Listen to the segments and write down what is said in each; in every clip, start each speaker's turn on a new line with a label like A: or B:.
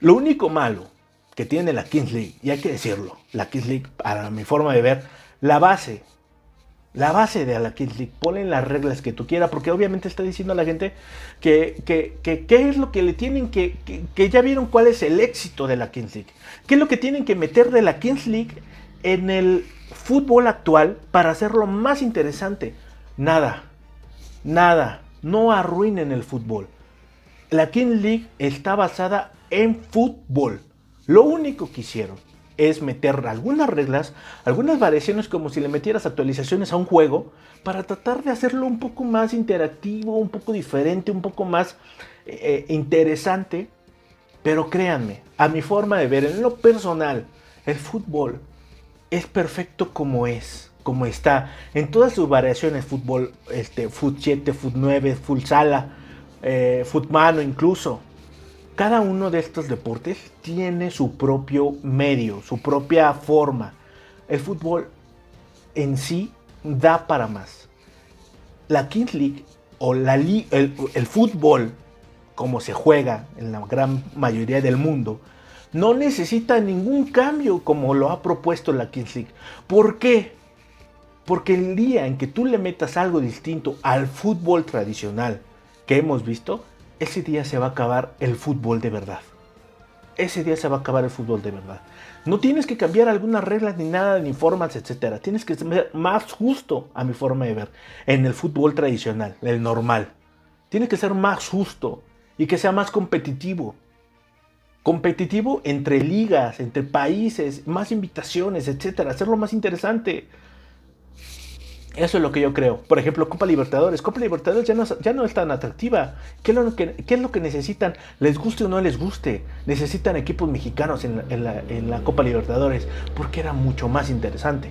A: Lo único malo que tiene la Kings League, y hay que decirlo, la Kings League, para mi forma de ver, la base, la base de la Kings League, ponen las reglas que tú quieras, porque obviamente está diciendo a la gente que qué es lo que le tienen que ya vieron cuál es el éxito de la Kings League, qué es lo que tienen que meter de la Kings League en el fútbol actual para hacerlo más interesante. Nada, nada, no arruinen el fútbol. La Kings League está basada en fútbol. Lo único que hicieron es meter algunas reglas, algunas variaciones, como si le metieras actualizaciones a un juego, para tratar de hacerlo un poco más interactivo, un poco diferente, un poco más interesante. Pero créanme, a mi forma de ver, en lo personal, el fútbol es perfecto como está, en todas sus variaciones: fútbol, fut 7, fut 9, full sala, fut mano incluso. Cada uno de estos deportes tiene su propio medio, su propia forma. El fútbol en sí da para más. La Kings League o el fútbol, como se juega en la gran mayoría del mundo, no necesita ningún cambio como lo ha propuesto la Kings League. ¿Por qué? Porque el día en que tú le metas algo distinto al fútbol tradicional que hemos visto, ese día se va a acabar el fútbol de verdad. Ese día se va a acabar el fútbol de verdad. No tienes que cambiar algunas reglas ni nada, ni formas, etcétera. Tienes que ser más justo, a mi forma de ver, en el fútbol tradicional, el normal. Tiene que ser más justo y que sea más competitivo. Competitivo entre ligas, entre países, más invitaciones, etcétera. Hacerlo más interesante. Eso es lo que yo creo. Por ejemplo, Copa Libertadores. Copa Libertadores ya no es tan atractiva. ¿Qué es lo que necesitan? Les guste o no les guste. Necesitan equipos mexicanos en la Copa Libertadores, porque era mucho más interesante.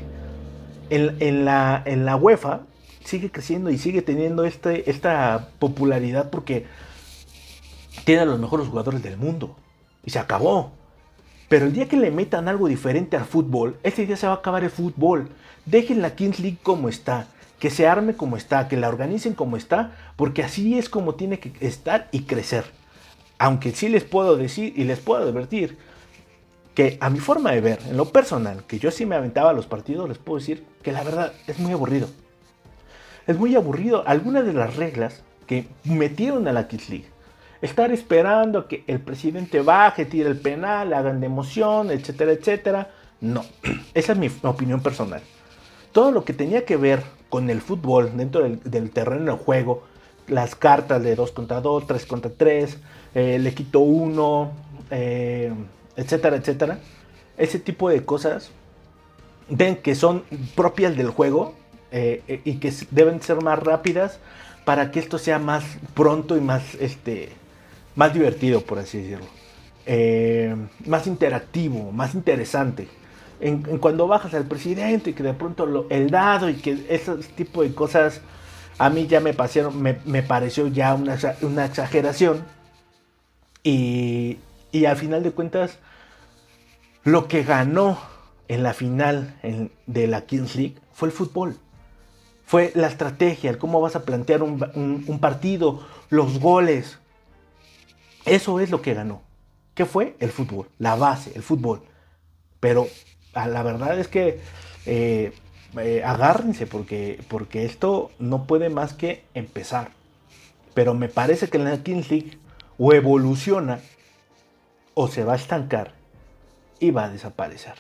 A: En la UEFA sigue creciendo y sigue teniendo esta popularidad porque tiene a los mejores jugadores del mundo. Y se acabó. Pero el día que le metan algo diferente al fútbol, ese día se va a acabar el fútbol. Dejen la Kings League como está, que se arme como está, que la organicen como está, porque así es como tiene que estar y crecer. Aunque sí les puedo decir y les puedo advertir que a mi forma de ver, en lo personal, que yo sí me aventaba a los partidos, les puedo decir que la verdad es muy aburrido. Es muy aburrido algunas de las reglas que metieron a la Kings League. Estar esperando a que el presidente baje, tire el penal, hagan de emoción, etcétera, etcétera. No, esa es mi opinión personal. Todo lo que tenía que ver con el fútbol dentro del terreno de juego, las cartas de 2 contra 2, 3 contra 3, le quito 1, etcétera, etcétera. Ese tipo de cosas ven que son propias del juego, y que deben ser más rápidas para que esto sea más pronto y más divertido, por así decirlo. Más interactivo, más interesante. En cuando bajas al presidente y que de pronto el dado y que ese tipo de cosas a mí ya me pareció ya una exageración. Y al final de cuentas, lo que ganó en la final de la Kings League fue el fútbol. Fue la estrategia, el cómo vas a plantear un partido, los goles. Eso es lo que ganó. ¿Qué fue? El fútbol, la base, el fútbol. Pero la verdad es que agárrense porque esto no puede más que empezar. Pero me parece que la Kings League o evoluciona o se va a estancar y va a desaparecer.